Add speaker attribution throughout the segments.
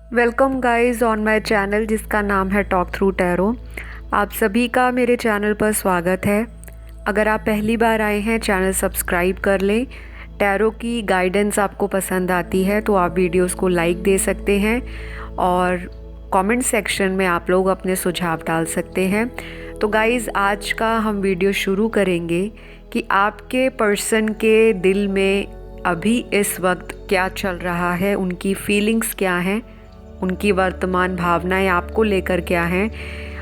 Speaker 1: Welcome guys on my channel जिसका नाम है टॉक थ्रू टैरो। आप सभी का मेरे चैनल पर स्वागत है। अगर आप पहली बार आए हैं चैनल सब्सक्राइब कर लें। टैरो की गाइडेंस आपको पसंद आती है तो आप वीडियोस को लाइक दे सकते हैं और कमेंट सेक्शन में आप लोग अपने सुझाव डाल सकते हैं। तो गाइस आज का हम वीडियो शुरू करेंगे कि आपके पर्सन के दिल में अभी इस वक्त क्या चल रहा है, उनकी फीलिंग्स क्या हैं, उनकी वर्तमान भावनाएं आपको लेकर क्या हैं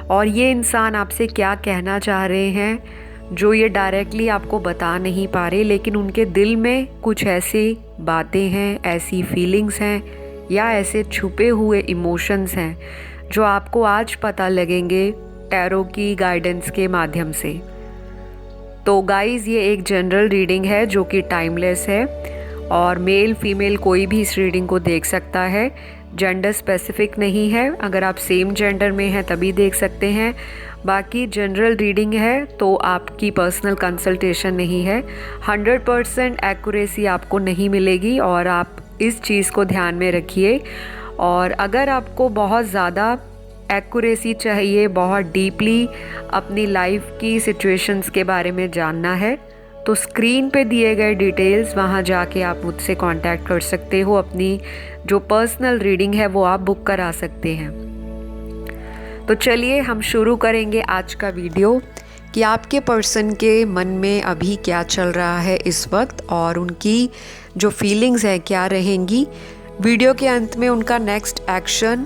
Speaker 1: और ये इंसान आपसे क्या कहना चाह रहे हैं जो ये डायरेक्टली आपको बता नहीं पा रहे, लेकिन उनके दिल में कुछ ऐसी बातें हैं, ऐसी फीलिंग्स हैं या ऐसे छुपे हुए इमोशंस हैं जो आपको आज पता लगेंगे टैरो की गाइडेंस के माध्यम से। तो गाइस ये एक जनरल रीडिंग है जो कि टाइमलेस है और मेल फीमेल कोई भी इस रीडिंग को देख सकता है। जेंडर स्पेसिफिक नहीं है, अगर आप सेम जेंडर में हैं तभी देख सकते हैं। बाकी जनरल रीडिंग है तो आपकी पर्सनल कंसल्टेशन नहीं है। 100% एक्यूरेसी आपको नहीं मिलेगी और आप इस चीज़ को ध्यान में रखिए। और अगर आपको बहुत ज़्यादा एक्यूरेसी चाहिए, बहुत डीपली अपनी लाइफ की सिचुएशंस के बारे में जानना है तो स्क्रीन पे दिए गए डिटेल्स वहाँ जाके आप मुझसे कांटेक्ट कर सकते हो। अपनी जो पर्सनल रीडिंग है वो आप बुक करा सकते हैं। तो चलिए हम शुरू करेंगे आज का वीडियो कि आपके पर्सन के मन में अभी क्या चल रहा है इस वक्त और उनकी जो फीलिंग्स हैं क्या रहेंगी। वीडियो के अंत में उनका नेक्स्ट एक्शन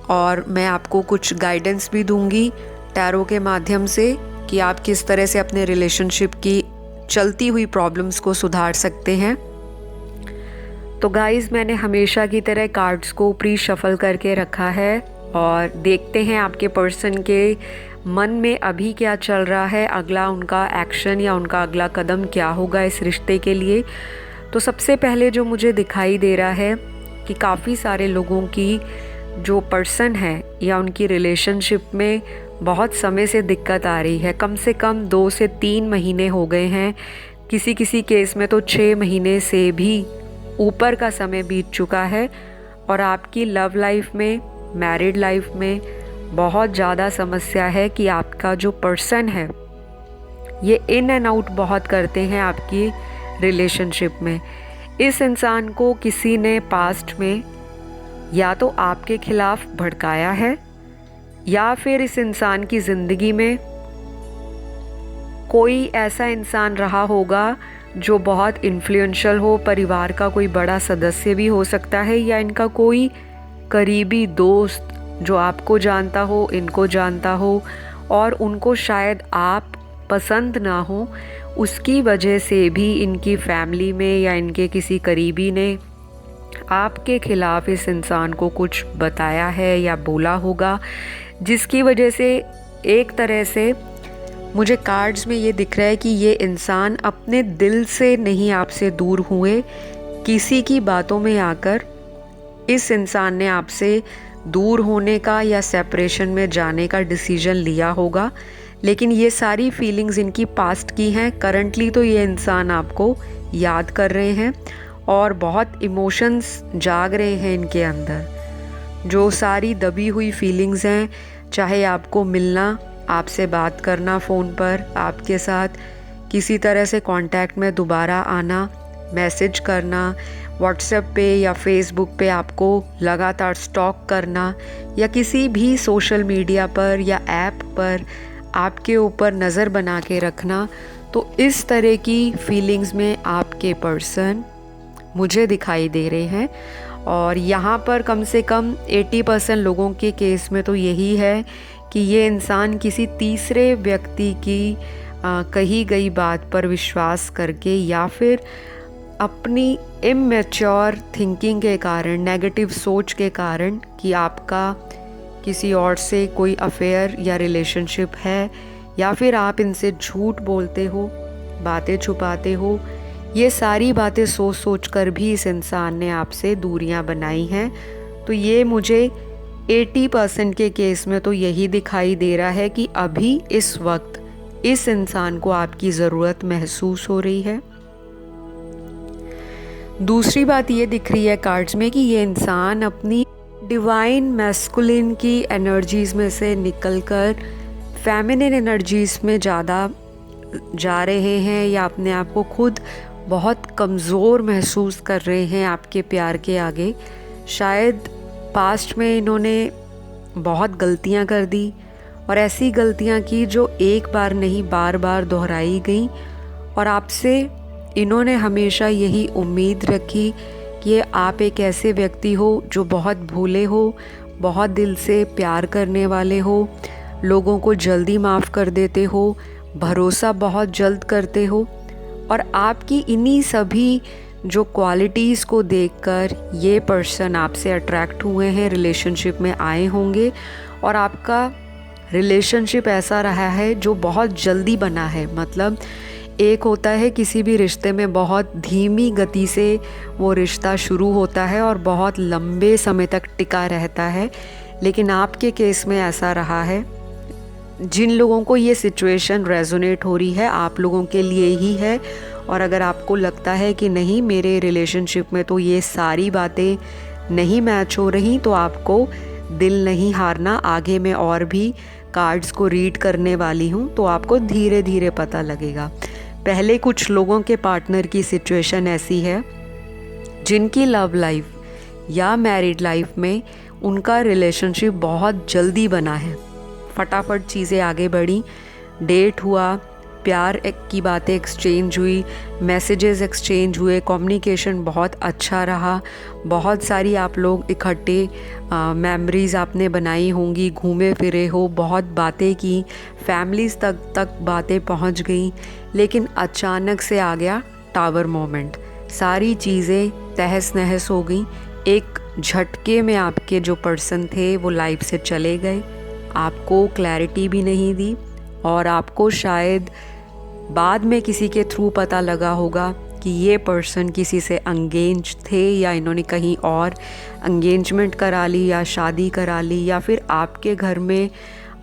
Speaker 1: और मैं आपको कुछ गाइडेंस भी दूंगी टैरो के माध्यम से कि आप किस तरह से अपने रिलेशनशिप की चलती हुई प्रॉब्लम्स को सुधार सकते हैं। तो गाइस मैंने हमेशा की तरह कार्ड्स को प्री शफल करके रखा है और देखते हैं आपके पर्सन के मन में अभी क्या चल रहा है, अगला उनका एक्शन या उनका अगला कदम क्या होगा इस रिश्ते के लिए। तो सबसे पहले जो मुझे दिखाई दे रहा है कि काफ़ी सारे लोगों की जो पर्सन है या उनकी रिलेशनशिप में बहुत समय से दिक्कत आ रही है। कम से कम 2 से 3 महीने हो गए हैं, किसी किसी केस में तो 6 महीने से भी ऊपर का समय बीत चुका है और आपकी लव लाइफ में, मैरिड लाइफ में बहुत ज़्यादा समस्या है कि आपका जो पर्सन है ये इन एंड आउट बहुत करते हैं आपकी रिलेशनशिप में। इस इंसान को किसी ने पास्ट में या तो आपके खिलाफ भड़काया है या फिर इस इंसान की ज़िंदगी में कोई ऐसा इंसान रहा होगा जो बहुत इन्फ्लुएंशियल हो, परिवार का कोई बड़ा सदस्य भी हो सकता है या इनका कोई करीबी दोस्त जो आपको जानता हो, इनको जानता हो और उनको शायद आप पसंद ना हो, उसकी वजह से भी इनकी फैमिली में या इनके किसी करीबी ने आपके खिलाफ इस इंसान को कुछ बताया है या बोला होगा, जिसकी वजह से एक तरह से मुझे कार्ड्स में ये दिख रहा है कि ये इंसान अपने दिल से नहीं आपसे दूर हुए, किसी की बातों में आकर इस इंसान ने आपसे दूर होने का या सेपरेशन में जाने का डिसीजन लिया होगा। लेकिन ये सारी फीलिंग्स इनकी पास्ट की हैं। करंटली तो ये इंसान आपको याद कर रहे हैं और बहुत इमोशंस जाग रहे हैं इनके अंदर। जो सारी दबी हुई फीलिंग्स हैं, चाहे आपको मिलना, आपसे बात करना फ़ोन पर, आपके साथ किसी तरह से कांटेक्ट में दोबारा आना, मैसेज करना, व्हाट्सएप पे या फेसबुक पे आपको लगातार स्टॉक करना या किसी भी सोशल मीडिया पर या ऐप पर आपके ऊपर नज़र बना के रखना, तो इस तरह की फीलिंग्स में आपके पर्सन मुझे दिखाई दे रहे हैं। और यहाँ पर कम से कम 80% लोगों के केस में तो यही है कि ये इंसान किसी तीसरे व्यक्ति की कही गई बात पर विश्वास करके या फिर अपनी इमैच्योर थिंकिंग के कारण, नेगेटिव सोच के कारण कि आपका किसी और से कोई अफेयर या रिलेशनशिप है या फिर आप इनसे झूठ बोलते हो, बातें छुपाते हो, ये सारी बातें सोच सोच कर भी इस इंसान ने आपसे दूरियां बनाई हैं। तो ये मुझे 80% के केस में तो यही दिखाई दे रहा है कि अभी इस वक्त इस इंसान को आपकी ज़रूरत महसूस हो रही है। दूसरी बात ये दिख रही है कार्ड्स में कि ये इंसान अपनी डिवाइन मैस्कुलिन की एनर्जीज़ में से निकलकर फेमिनिन एनर्जीज़ में ज़्यादा जा रहे हैं, या अपने आप को खुद बहुत कमज़ोर महसूस कर रहे हैं आपके प्यार के आगे। शायद पास्ट में इन्होंने बहुत गलतियां कर दी, और ऐसी गलतियां की जो एक बार नहीं बार बार दोहराई गई, और आपसे इन्होंने हमेशा यही उम्मीद रखी कि आप एक ऐसे व्यक्ति हो जो बहुत भोले हो, बहुत दिल से प्यार करने वाले हो, लोगों को जल्दी माफ़ कर देते हो, भरोसा बहुत जल्द करते हो। और आपकी इन्हीं सभी जो क्वालिटीज़ को देखकर ये पर्सन आपसे अट्रैक्ट हुए हैं, रिलेशनशिप में आए होंगे, और आपका रिलेशनशिप ऐसा रहा है जो बहुत जल्दी बना है। मतलब एक होता है किसी भी रिश्ते में बहुत धीमी गति से वो रिश्ता शुरू होता है और बहुत लंबे समय तक टिका रहता है, लेकिन आपके केस में ऐसा रहा है। जिन लोगों को ये सिचुएशन रेजोनेट हो रही है, आप लोगों के लिए ही है। और अगर आपको लगता है कि नहीं, मेरे रिलेशनशिप में तो ये सारी बातें नहीं मैच हो रही, तो आपको दिल नहीं हारना। आगे मैं और भी कार्ड्स को रीड करने वाली हूँ, तो आपको धीरे धीरे पता लगेगा। पहले कुछ लोगों के पार्टनर की सिचुएशन ऐसी है जिनकी लव लाइफ या मैरिड लाइफ में उनका रिलेशनशिप बहुत जल्दी बना है। फटाफट चीज़ें आगे बढ़ी, डेट हुआ, प्यार की बातें एक्सचेंज हुई, मैसेजेस एक्सचेंज हुए, कम्युनिकेशन बहुत अच्छा रहा, बहुत सारी आप लोग इकट्ठे मेमोरीज़ आपने बनाई होंगी, घूमे फिरे हो, बहुत बातें की, फैमिलीज़ तक बातें पहुंच गई। लेकिन अचानक से आ गया टावर मोमेंट, सारी चीज़ें तहस नहस हो गई। एक झटके में आपके जो पर्सन थे वो लाइफ से चले गए, आपको क्लैरिटी भी नहीं दी, और आपको शायद बाद में किसी के थ्रू पता लगा होगा कि ये पर्सन किसी से एंगेज थे, या इन्होंने कहीं और एंगेजमेंट करा ली या शादी करा ली, या फिर आपके घर में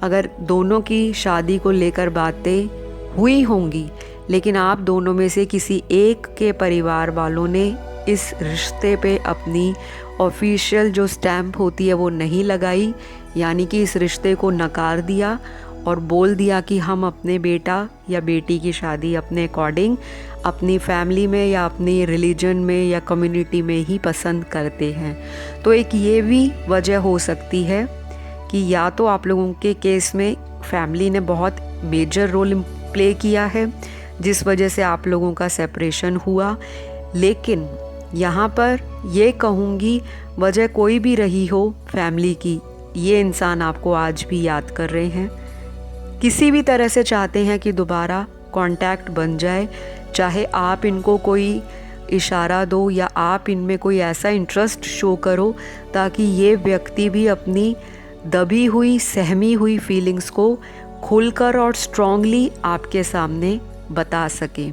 Speaker 1: अगर दोनों की शादी को लेकर बातें हुई होंगी, लेकिन आप दोनों में से किसी एक के परिवार वालों ने इस रिश्ते पे अपनी ऑफिशियल जो स्टैम्प होती है वो नहीं लगाई, यानी कि इस रिश्ते को नकार दिया और बोल दिया कि हम अपने बेटा या बेटी की शादी अपने अकॉर्डिंग अपनी फैमिली में या अपने रिलीजन में या कम्युनिटी में ही पसंद करते हैं। तो एक ये भी वजह हो सकती है कि या तो आप लोगों के केस में फैमिली ने बहुत मेजर रोल प्ले किया है जिस वजह से आप लोगों का सेपरेशन हुआ, लेकिन यहाँ पर ये कहूँगी वजह कोई भी रही हो फैमिली की, ये इंसान आपको आज भी याद कर रहे हैं, किसी भी तरह से चाहते हैं कि दोबारा कांटेक्ट बन जाए, चाहे आप इनको कोई इशारा दो या आप इनमें कोई ऐसा इंटरेस्ट शो करो ताकि ये व्यक्ति भी अपनी दबी हुई सहमी हुई फीलिंग्स को खुलकर और स्ट्रांगली आपके सामने बता सकें।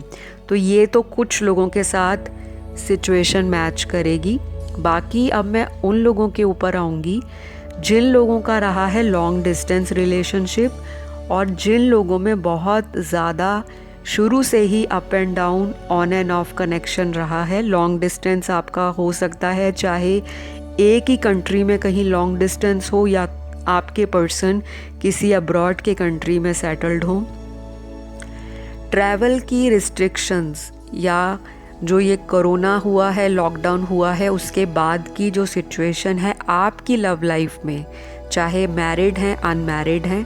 Speaker 1: तो ये तो कुछ लोगों के साथ सिचुएशन मैच करेगी। बाकी अब मैं उन लोगों के ऊपर आऊँगी जिन लोगों का रहा है लॉन्ग डिस्टेंस रिलेशनशिप, और जिन लोगों में बहुत ज़्यादा शुरू से ही up and down on and off connection रहा है। लॉन्ग डिस्टेंस आपका हो सकता है चाहे एक ही कंट्री में कहीं लॉन्ग डिस्टेंस हो या आपके पर्सन किसी अब्रॉड के कंट्री में सेटल्ड हो। ट्रैवल की रिस्ट्रिक्शंस या जो ये कोरोना हुआ है, लॉकडाउन हुआ है, उसके बाद की जो सिचुएशन है आपकी लव लाइफ में, चाहे मैरिड हैं अनमैरिड हैं,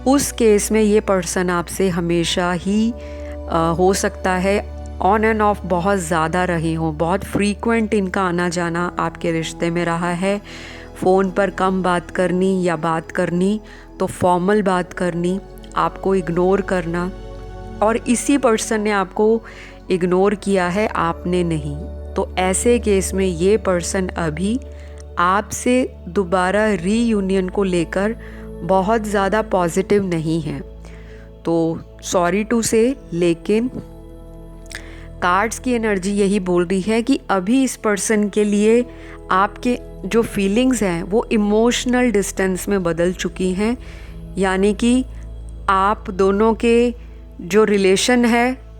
Speaker 1: उस केस में ये पर्सन आपसे हमेशा ही हो सकता है ऑन एंड ऑफ बहुत ज़्यादा रहे हों, बहुत फ्रीक्वेंट इनका आना जाना आपके रिश्ते में रहा है। फ़ोन पर कम बात करनी या बात करनी तो फॉर्मल बात करनी, आपको इग्नोर करना, और इसी पर्सन ने आपको इग्नोर किया है, आपने नहीं। तो ऐसे केस में ये पर्सन अभी आपसे दोबारा रीयूनियन को लेकर बहुत ज़्यादा पॉजिटिव नहीं है। तो सॉरी टू से, लेकिन कार्ड्स की एनर्जी यही बोल रही है कि अभी इस पर्सन के लिए आपके जो फीलिंग्स हैं वो इमोशनल डिस्टेंस में बदल चुकी हैं, यानी कि आप दोनों के जो रिलेशन है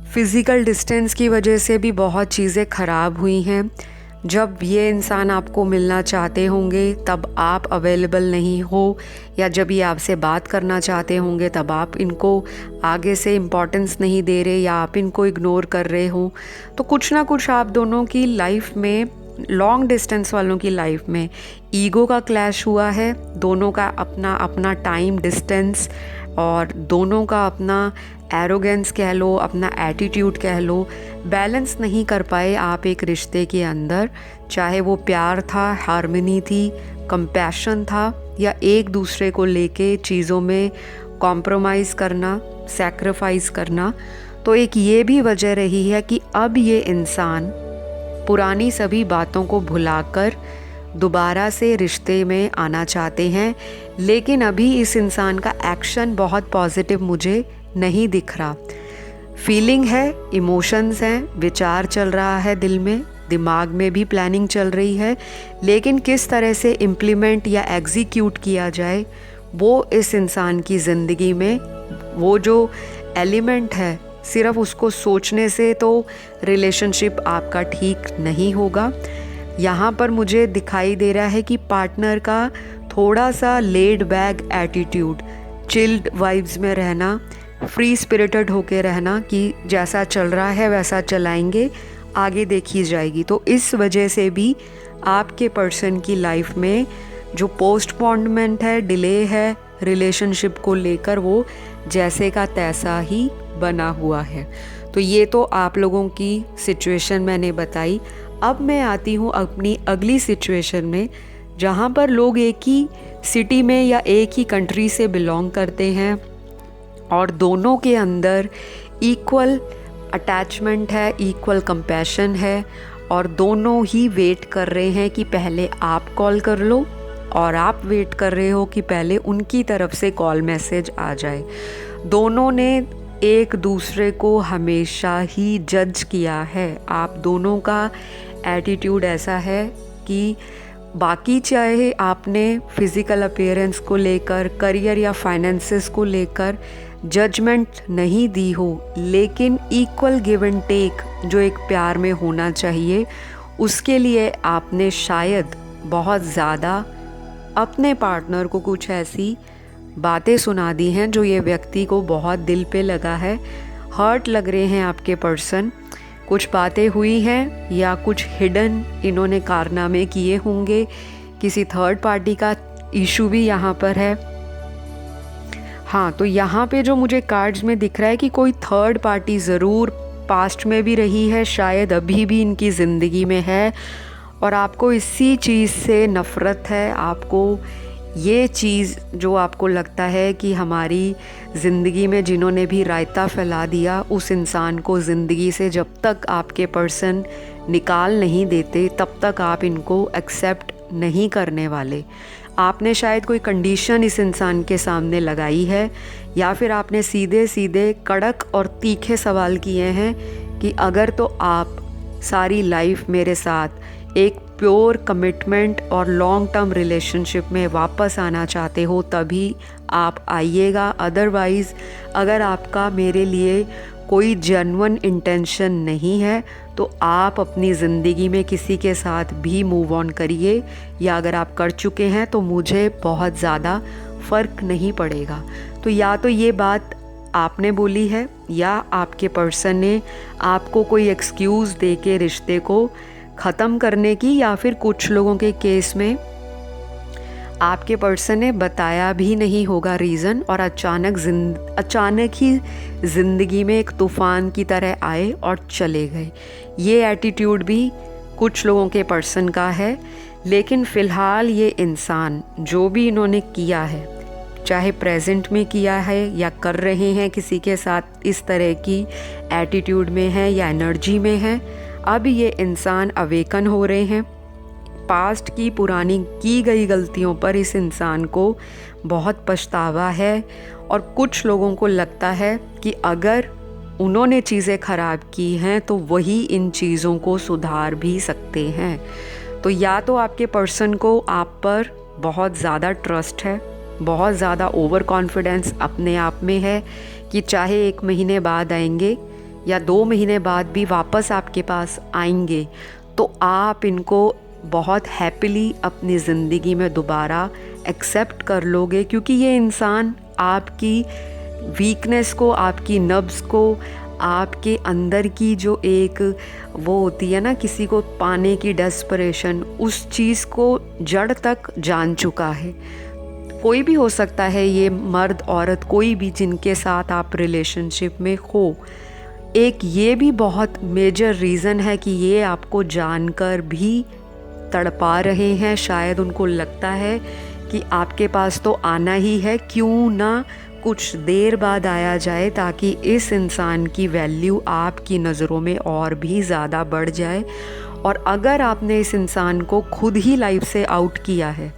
Speaker 1: फिज़िकल डिस्टेंस की वजह से भी बहुत चीज़ें ख़राब हुई हैं। जब ये इंसान आपको मिलना चाहते होंगे तब आप अवेलेबल नहीं हो, या जब ये आपसे बात करना चाहते होंगे तब आप इनको आगे से इम्पोर्टेंस नहीं दे रहे या आप इनको इग्नोर कर रहे हो, तो कुछ ना कुछ आप दोनों की लाइफ में, लॉन्ग डिस्टेंस वालों की लाइफ में ईगो का क्लैश हुआ है। दोनों का अपना अपना टाइम डिस्टेंस और दोनों का अपना एरोगेंस कह लो, अपना एटीट्यूड कह लो, बैलेंस नहीं कर पाए आप एक रिश्ते के अंदर। चाहे वो प्यार था, हार्मनी थी, कंपैशन था, या एक दूसरे को लेके चीज़ों में कॉम्प्रोमाइज़ करना, सैक्रिफाइस करना। तो एक ये भी वजह रही है कि अब ये इंसान पुरानी सभी बातों को भुलाकर दोबारा से रिश्ते में आना चाहते हैं, लेकिन अभी इस इंसान का एक्शन बहुत पॉजिटिव मुझे नहीं दिख रहा। फीलिंग है, इमोशंस हैं, विचार चल रहा है दिल में, दिमाग में भी प्लानिंग चल रही है, लेकिन किस तरह से इम्प्लीमेंट या एग्जीक्यूट किया जाए वो इस इंसान की ज़िंदगी में वो जो एलिमेंट है, सिर्फ उसको सोचने से तो रिलेशनशिप आपका ठीक नहीं होगा। यहाँ पर मुझे दिखाई दे रहा है कि पार्टनर का थोड़ा सा laid back attitude, chilled vibes में रहना, फ्री स्पिरिटेड होके रहना कि जैसा चल रहा है वैसा चलाएंगे, आगे देखी जाएगी। तो इस वजह से भी आपके पर्सन की लाइफ में जो पोस्टपोनमेंट है, डिले है रिलेशनशिप को लेकर, वो जैसे का तैसा ही बना हुआ है। तो ये तो आप लोगों की सिचुएशन मैंने बताई। अब मैं आती हूँ अपनी अगली सिचुएशन में, जहाँ पर लोग एक ही सिटी में या एक ही कंट्री से बिलोंग करते हैं और दोनों के अंदर इक्वल अटैचमेंट है, इक्वल कंपैशन है, और दोनों ही वेट कर रहे हैं कि पहले आप कॉल कर लो और आप वेट कर रहे हो कि पहले उनकी तरफ से कॉल मैसेज आ जाए। दोनों ने एक दूसरे को हमेशा ही जज किया है। आप दोनों का एटीट्यूड ऐसा है कि बाकी चाहे आपने फिज़िकल अपीयरेंस को लेकर, करियर या फाइनेंसेस को लेकर जजमेंट नहीं दी हो, लेकिन इक्वल गिव एंड टेक जो एक प्यार में होना चाहिए, उसके लिए आपने शायद बहुत ज़्यादा अपने पार्टनर को कुछ ऐसी बातें सुना दी हैं जो ये व्यक्ति को बहुत दिल पे लगा है, हर्ट लग रहे हैं आपके पर्सन। कुछ बातें हुई हैं या कुछ हिडन इन्होंने कारनामे किए होंगे, किसी थर्ड पार्टी का इशू भी यहाँ पर है। हाँ, तो यहाँ पे जो मुझे कार्ड्स में दिख रहा है कि कोई थर्ड पार्टी ज़रूर पास्ट में भी रही है, शायद अभी भी इनकी ज़िंदगी में है, और आपको इसी चीज़ से नफ़रत है। आपको ये चीज़ जो आपको लगता है कि हमारी ज़िंदगी में जिन्होंने भी रायता फैला दिया, उस इंसान को ज़िंदगी से जब तक आपके पर्सन निकाल नहीं देते तब तक आप इनको एक्सेप्ट नहीं करने वाले। आपने शायद कोई कंडीशन इस इंसान के सामने लगाई है, या फिर आपने सीधे सीधे कड़क और तीखे सवाल किए हैं कि अगर तो आप सारी लाइफ मेरे साथ एक प्योर कमिटमेंट और लॉन्ग टर्म रिलेशनशिप में वापस आना चाहते हो तभी आप आइएगा, अदरवाइज़ अगर आपका मेरे लिए कोई जेन्युइन इंटेंशन नहीं है तो आप अपनी ज़िंदगी में किसी के साथ भी मूव ऑन करिए, या अगर आप कर चुके हैं तो मुझे बहुत ज़्यादा फ़र्क नहीं पड़ेगा। तो या तो ये बात आपने बोली है या आपके पर्सन ने आपको कोई एक्सक्यूज़ दे के रिश्ते को ख़त्म करने की, या फिर कुछ लोगों के केस में आपके पर्सन ने बताया भी नहीं होगा रीज़न, और अचानक ही ज़िंदगी में एक तूफ़ान की तरह आए और चले गए। ये एटीट्यूड भी कुछ लोगों के पर्सन का है। लेकिन फ़िलहाल ये इंसान जो भी इन्होंने किया है, चाहे प्रेजेंट में किया है या कर रहे हैं किसी के साथ, इस तरह की एटीट्यूड में है या एनर्जी में है, अब ये इंसान अवेकन हो रहे हैं। पास्ट की पुरानी की गई गलतियों पर इस इंसान को बहुत पछतावा है, और कुछ लोगों को लगता है कि अगर उन्होंने चीज़ें ख़राब की हैं तो वही इन चीज़ों को सुधार भी सकते हैं। तो या तो आपके पर्सन को आप पर बहुत ज़्यादा ट्रस्ट है, बहुत ज़्यादा ओवर कॉन्फिडेंस अपने आप में है कि चाहे 1 महीने बाद आएंगे या 2 महीने बाद भी वापस आपके पास आएंगे तो आप इनको बहुत हैप्पीली अपनी ज़िंदगी में दोबारा एक्सेप्ट कर लोगे, क्योंकि ये इंसान आपकी वीकनेस को, आपकी नब्ज़ को, आपके अंदर की जो एक वो होती है ना किसी को पाने की डेस्परेशन, उस चीज़ को जड़ तक जान चुका है। कोई भी हो सकता है, ये मर्द औरत कोई भी जिनके साथ आप रिलेशनशिप में हो। एक ये भी बहुत मेजर रीज़न है कि ये आपको जानकर भी तड़पा रहे हैं। शायद उनको लगता है कि आपके पास तो आना ही है, क्यों ना कुछ देर बाद आया जाए, ताकि इस इंसान की वैल्यू आपकी नज़रों में और भी ज़्यादा बढ़ जाए। और अगर आपने इस इंसान को खुद ही लाइफ से आउट किया है,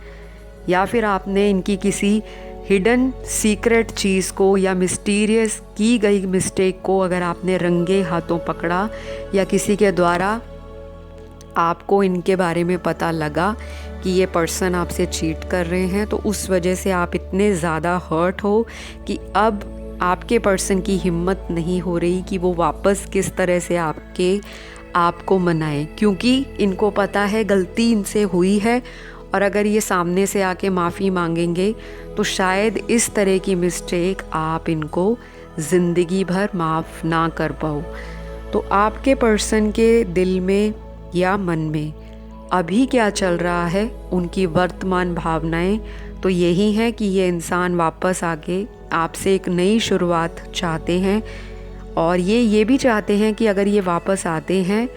Speaker 1: या फिर आपने इनकी किसी हिडन सीक्रेट चीज़ को या मिस्टीरियस की गई मिस्टेक को अगर आपने रंगे हाथों पकड़ा, या किसी के द्वारा आपको इनके बारे में पता लगा कि ये पर्सन आपसे चीट कर रहे हैं, तो उस वजह से आप इतने ज़्यादा हर्ट हो कि अब आपके पर्सन की हिम्मत नहीं हो रही कि वो वापस किस तरह से आपको मनाए, क्योंकि इनको पता है गलती इनसे हुई है। और अगर ये सामने से आके माफ़ी मांगेंगे तो शायद इस तरह की मिस्टेक आप इनको ज़िंदगी भर माफ़ ना कर पाओ। तो आपके पर्सन के दिल में या मन में अभी क्या चल रहा है, उनकी वर्तमान भावनाएं तो यही हैं कि ये इंसान वापस आके आपसे एक नई शुरुआत चाहते हैं। और ये भी चाहते हैं कि अगर ये वापस आते हैं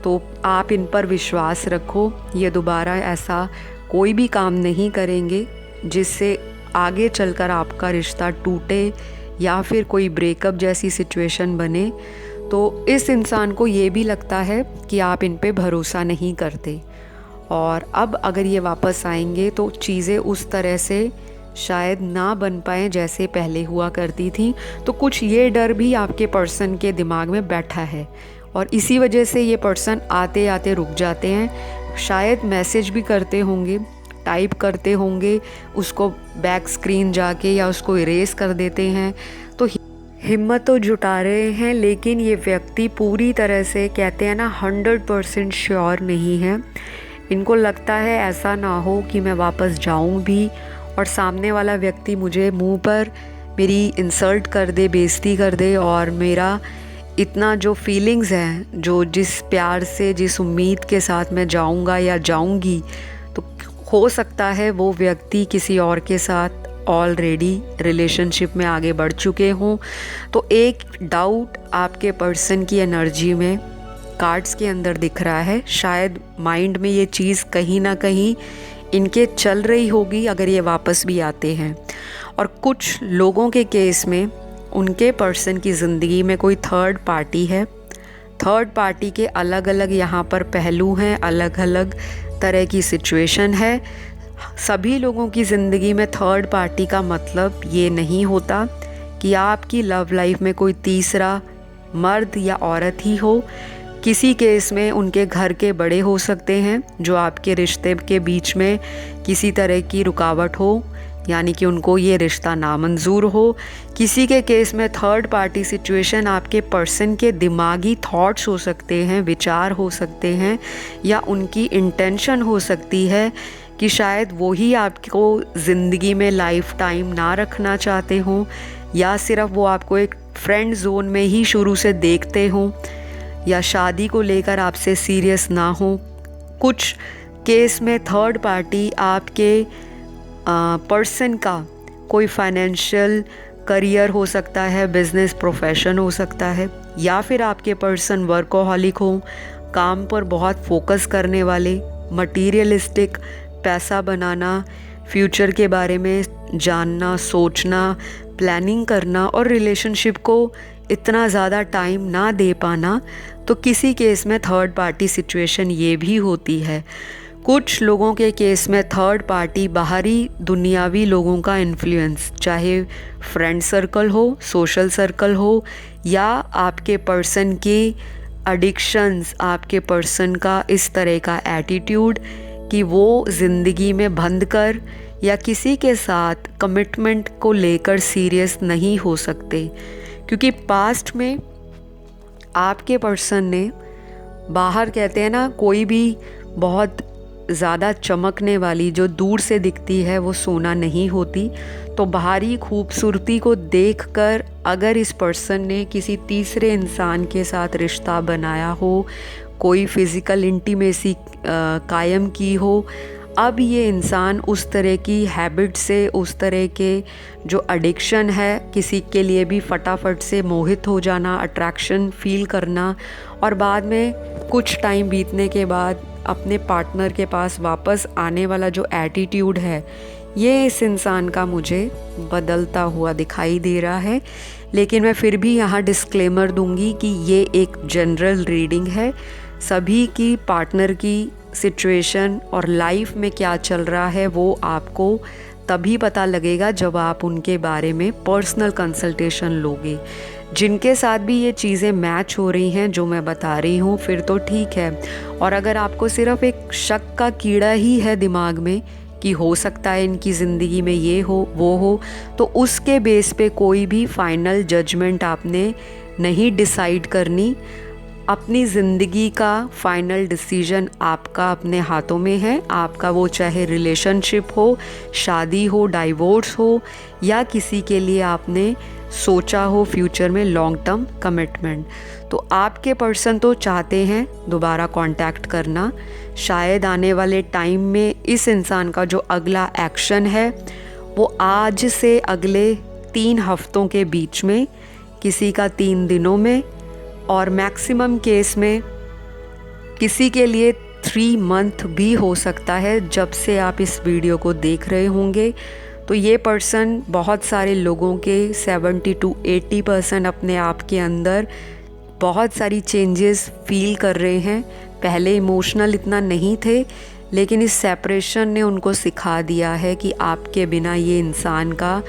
Speaker 1: तो आप इन पर विश्वास रखो, ये दोबारा ऐसा कोई भी काम नहीं करेंगे जिससे आगे चलकर आपका रिश्ता टूटे या फिर कोई ब्रेकअप जैसी सिचुएशन बने। तो इस इंसान को ये भी लगता है कि आप इन पे भरोसा नहीं करते, और अब अगर ये वापस आएंगे तो चीज़ें उस तरह से शायद ना बन पाएँ जैसे पहले हुआ करती थी। तो कुछ ये डर भी आपके पर्सन के दिमाग में बैठा है, और इसी वजह से ये पर्सन आते आते रुक जाते हैं। शायद मैसेज भी करते होंगे, टाइप करते होंगे, उसको बैक स्क्रीन जाके या उसको इरेज कर देते हैं। तो हिम्मत तो जुटा रहे हैं, लेकिन ये व्यक्ति पूरी तरह से कहते हैं ना 100% श्योर नहीं है। इनको लगता है ऐसा ना हो कि मैं वापस जाऊं भी और सामने वाला व्यक्ति मुझे मुंह पर मेरी इंसल्ट कर दे, बेइज्जती कर दे, और मेरा इतना जो फीलिंग्स हैं, जो जिस प्यार से, जिस उम्मीद के साथ मैं जाऊंगा या जाऊंगी, तो हो सकता है वो व्यक्ति किसी और के साथ ऑलरेडी रिलेशनशिप में आगे बढ़ चुके हों। तो एक डाउट आपके पर्सन की एनर्जी में, कार्ड्स के अंदर दिख रहा है। शायद माइंड में ये चीज़ कहीं ना कहीं इनके चल रही होगी अगर ये वापस भी आते हैं। और कुछ लोगों के केस में उनके पर्सन की ज़िंदगी में कोई थर्ड पार्टी है। थर्ड पार्टी के अलग अलग यहाँ पर पहलू हैं, अलग अलग तरह की सिचुएशन है। सभी लोगों की ज़िंदगी में थर्ड पार्टी का मतलब ये नहीं होता कि आपकी लव लाइफ में कोई तीसरा मर्द या औरत ही हो। किसी केस में उनके घर के बड़े हो सकते हैं जो आपके रिश्ते के बीच में किसी तरह की रुकावट हो, यानी कि उनको ये रिश्ता नामंजूर हो। किसी के केस में थर्ड पार्टी सिचुएशन आपके पर्सन के दिमागी थॉट्स हो सकते हैं, विचार हो सकते हैं, या उनकी इंटेंशन हो सकती है कि शायद वो ही आपको ज़िंदगी में लाइफ टाइम ना रखना चाहते हों, या सिर्फ वो आपको एक फ्रेंड जोन में ही शुरू से देखते हों, या शादी को लेकर आपसे सीरियस ना हो। कुछ केस में थर्ड पार्टी आपके पर्सन का कोई फाइनेंशियल करियर हो सकता है, बिजनेस प्रोफेशन हो सकता है, या फिर आपके पर्सन वर्कोहॉलिक हो, काम पर बहुत फोकस करने वाले, मटीरियलिस्टिक, पैसा बनाना, फ्यूचर के बारे में जानना, सोचना, प्लानिंग करना, और रिलेशनशिप को इतना ज़्यादा टाइम ना दे पाना। तो किसी केस में थर्ड पार्टी सिचुएशन ये भी होती है। कुछ लोगों के केस में थर्ड पार्टी बाहरी दुनियावी लोगों का इन्फ्लुएंस, चाहे फ्रेंड सर्कल हो, सोशल सर्कल हो, या आपके पर्सन के एडिक्शंस, आपके पर्सन का इस तरह का एटीट्यूड कि वो ज़िंदगी में बंध कर या किसी के साथ कमिटमेंट को लेकर सीरियस नहीं हो सकते, क्योंकि पास्ट में आपके पर्सन ने बाहर कहते हैं ना, कोई भी बहुत ज़्यादा चमकने वाली जो दूर से दिखती है वो सोना नहीं होती। तो बाहरी खूबसूरती को देखकर अगर इस पर्सन ने किसी तीसरे इंसान के साथ रिश्ता बनाया हो, कोई फिज़िकल इंटीमेसी कायम की हो, अब ये इंसान उस तरह की हैबिट से, उस तरह के जो एडिक्शन है, किसी के लिए भी फटाफट से मोहित हो जाना, अट्रैक्शन फील करना, और बाद में कुछ टाइम बीतने के बाद अपने पार्टनर के पास वापस आने वाला जो एटीट्यूड है, ये इस इंसान का मुझे बदलता हुआ दिखाई दे रहा है। लेकिन मैं फिर भी यहाँ डिस्क्लेमर दूंगी कि ये एक जनरल रीडिंग है। सभी की पार्टनर की सिचुएशन और लाइफ में क्या चल रहा है वो आपको तभी पता लगेगा जब आप उनके बारे में पर्सनल कंसल्टेशन लोगे। जिनके साथ भी ये चीज़ें मैच हो रही हैं जो मैं बता रही हूँ, फिर तो ठीक है। और अगर आपको सिर्फ एक शक का कीड़ा ही है दिमाग में कि हो सकता है इनकी ज़िंदगी में ये हो वो हो, तो उसके बेस पे कोई भी फाइनल जजमेंट आपने नहीं डिसाइड करनी। अपनी ज़िंदगी का फाइनल डिसीजन आपका अपने हाथों में है। आपका वो चाहे रिलेशनशिप हो, शादी हो, डाइवोर्स हो, या किसी के लिए आपने सोचा हो फ्यूचर में लॉन्ग टर्म कमिटमेंट। तो आपके पर्सन तो चाहते हैं दोबारा कांटेक्ट करना। शायद आने वाले टाइम में इस इंसान का जो अगला एक्शन है वो आज से अगले 3 हफ्तों के बीच में, किसी का 3 दिनों में, और मैक्सिमम केस में किसी के लिए 3 मंथ भी हो सकता है जब से आप इस वीडियो को देख रहे होंगे। तो ये पर्सन बहुत सारे लोगों के 70 to 80% अपने आप के अंदर बहुत सारी चेंजेस फील कर रहे हैं। पहले इमोशनल इतना नहीं थे, लेकिन इस सेपरेशन ने उनको सिखा दिया है कि आपके बिना ये इंसान का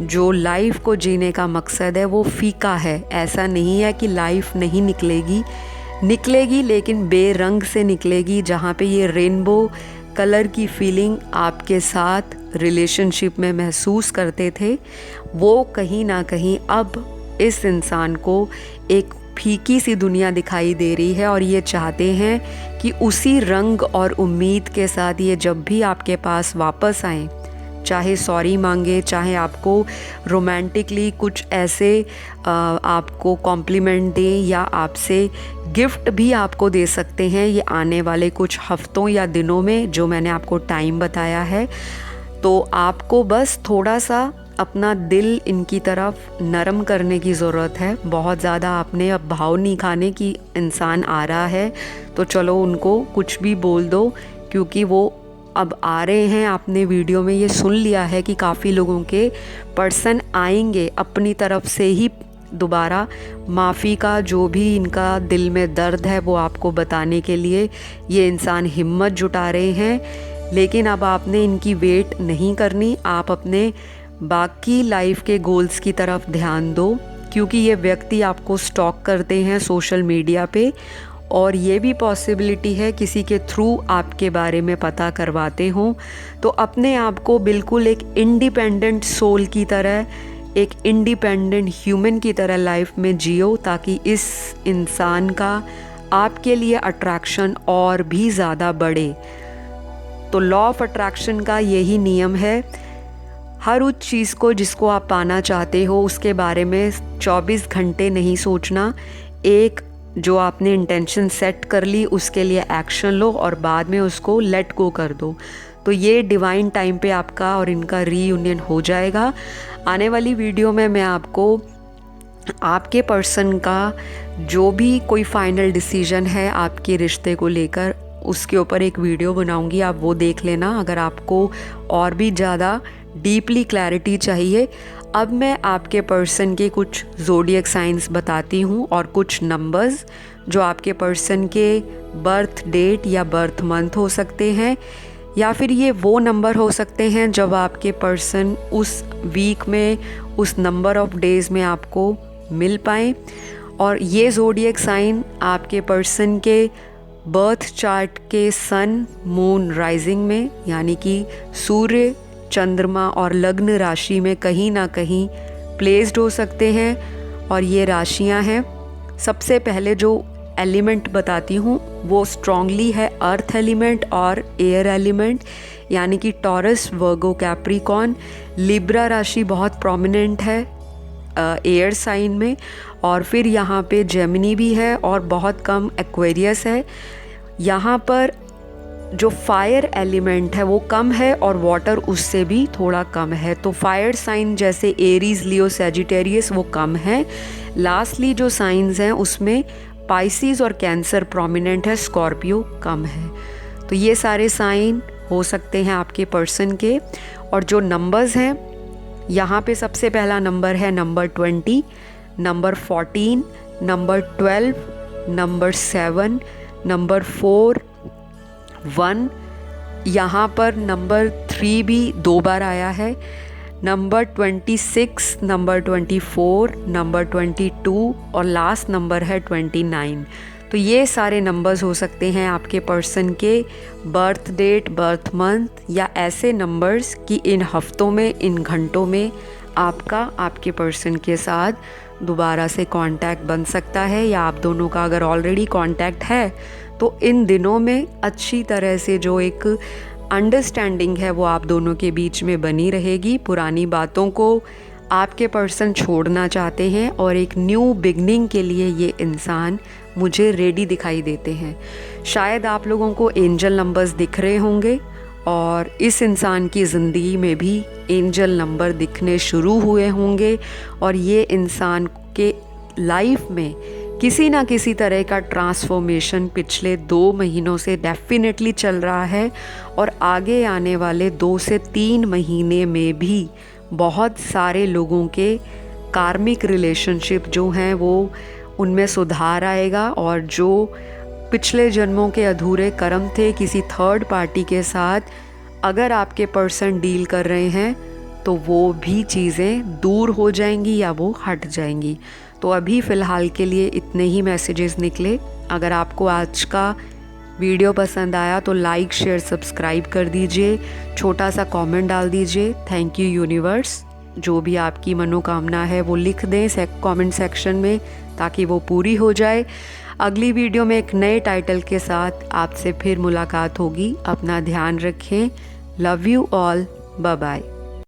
Speaker 1: जो लाइफ को जीने का मकसद है वो फीका है। ऐसा नहीं है कि लाइफ नहीं निकलेगी, लेकिन बेरंग से निकलेगी। जहाँ पे ये रेनबो कलर की फीलिंग आपके साथ रिलेशनशिप में महसूस करते थे, वो कहीं ना कहीं अब इस इंसान को एक फीकी सी दुनिया दिखाई दे रही है। और ये चाहते हैं कि उसी रंग और उम्मीद के साथ ये जब भी आपके पास वापस आएँ, चाहे सॉरी मांगे, चाहे आपको रोमांटिकली कुछ ऐसे आपको कॉम्प्लीमेंट दें, या आपसे गिफ्ट भी आपको दे सकते हैं ये आने वाले कुछ हफ्तों या दिनों में, जो मैंने आपको टाइम बताया है। तो आपको बस थोड़ा सा अपना दिल इनकी तरफ नरम करने की ज़रूरत है। बहुत ज़्यादा आपने अब भाव नहीं खाने की इंसान आ रहा है तो चलो उनको कुछ भी बोल दो, क्योंकि वो अब आ रहे हैं। आपने वीडियो में ये सुन लिया है कि काफ़ी लोगों के पर्सन आएंगे अपनी तरफ से ही दोबारा माफ़ी का जो भी इनका दिल में दर्द है वो आपको बताने के लिए ये इंसान हिम्मत जुटा रहे हैं। लेकिन अब आपने इनकी वेट नहीं करनी, आप अपने बाकी लाइफ के गोल्स की तरफ ध्यान दो, क्योंकि ये व्यक्ति आपको स्टॉक करते हैं सोशल मीडिया पे, और ये भी पॉसिबिलिटी है किसी के थ्रू आपके बारे में पता करवाते हों। तो अपने आप को बिल्कुल एक इंडिपेंडेंट सोल की तरह, एक इंडिपेंडेंट ह्यूमन की तरह लाइफ में जियो, ताकि इस इंसान का आपके लिए अट्रैक्शन और भी ज़्यादा बढ़े। तो लॉ ऑफ अट्रैक्शन का यही नियम है, हर उस चीज़ को जिसको आप पाना चाहते हो उसके बारे में 24 घंटे नहीं सोचना। एक जो आपने इंटेंशन सेट कर ली उसके लिए एक्शन लो और बाद में उसको लेट गो कर दो। तो ये डिवाइन टाइम पे आपका और इनका रीयूनियन हो जाएगा। आने वाली वीडियो में मैं आपको आपके पर्सन का जो भी कोई फाइनल डिसीजन है आपके रिश्ते को लेकर, उसके ऊपर एक वीडियो बनाऊंगी, आप वो देख लेना अगर आपको और भी ज़्यादा डीपली क्लैरिटी चाहिए। अब मैं आपके पर्सन के कुछ ज़ोडिएक साइंस बताती हूँ और कुछ नंबर्स जो आपके पर्सन के बर्थ डेट या बर्थ मंथ हो सकते हैं, या फिर ये वो नंबर हो सकते हैं जब आपके पर्सन उस वीक में उस नंबर ऑफ डेज़ में आपको मिल पाएँ। और ये ज़ोडिएक साइन आपके पर्सन के बर्थ चार्ट के सन, मून, राइजिंग में, यानी कि सूर्य, चंद्रमा और लग्न राशि में कहीं ना कहीं प्लेस्ड हो सकते हैं। और ये राशियां हैं, सबसे पहले जो एलिमेंट बताती हूँ, वो स्ट्रॉन्गली है अर्थ एलिमेंट और एयर एलिमेंट, यानी कि टॉरस, वर्गो, कैप्रिकॉर्न। लिब्रा राशि बहुत प्रोमिनेंट है एयर साइन में, और फिर यहाँ पे जेमिनी भी है और बहुत कम एक्वेरियस है। यहाँ पर जो फायर एलिमेंट है वो कम है और वाटर उससे भी थोड़ा कम है, तो फायर साइन जैसे एरीज, लियो, सैजिटेरियस वो कम है। लास्टली जो साइंस हैं उसमें पाइसिस और कैंसर प्रोमिनेंट है, स्कॉर्पियो कम है। तो ये सारे साइन हो सकते हैं आपके पर्सन के। और जो नंबर्स हैं, यहाँ पे सबसे पहला नंबर है number 20, number 14, number 12, number 7, number 4, 1। यहाँ पर नंबर 3 भी 2 बार आया है, नंबर 26, नंबर 24, नंबर 22 और लास्ट नंबर है 29। तो ये सारे नंबर्स हो सकते हैं आपके पर्सन के बर्थ डेट, बर्थ मंथ, या ऐसे नंबर्स कि इन हफ्तों में, इन घंटों में आपके पर्सन के साथ दोबारा से कांटेक्ट बन सकता है, या आप दोनों का अगर ऑलरेडी कांटेक्ट है तो इन दिनों में अच्छी तरह से जो एक अंडरस्टैंडिंग है वो आप दोनों के बीच में बनी रहेगी। पुरानी बातों को आपके पर्सन छोड़ना चाहते हैं और एक न्यू बिगनिंग के लिए ये इंसान मुझे रेडी दिखाई देते हैं। शायद आप लोगों को एंजल नंबर्स दिख रहे होंगे और इस इंसान की ज़िंदगी में भी एंजल नंबर दिखने शुरू हुए होंगे, और ये इंसान के लाइफ में किसी ना किसी तरह का ट्रांसफॉर्मेशन पिछले 2 महीनों से डेफिनेटली चल रहा है, और आगे आने वाले 2 से 3 महीने में भी बहुत सारे लोगों के कार्मिक रिलेशनशिप जो हैं वो उनमें सुधार आएगा, और जो पिछले जन्मों के अधूरे कर्म थे किसी थर्ड पार्टी के साथ, अगर आपके पर्सन डील कर रहे हैं तो वो भी चीज़ें दूर हो जाएंगी या वो हट जाएंगी। तो अभी फ़िलहाल के लिए इतने ही मैसेजेस निकले। अगर आपको आज का वीडियो पसंद आया तो लाइक, शेयर, सब्सक्राइब कर दीजिए, छोटा सा कमेंट डाल दीजिए। Thank you universe. जो भी आपकी मनोकामना है वो लिख दें कमेंट सेक्शन में, ताकि वो पूरी हो जाए। अगली वीडियो में एक नए टाइटल के साथ आपसे फिर मुलाकात होगी। अपना ध्यान रखें। Love you all. Bye bye.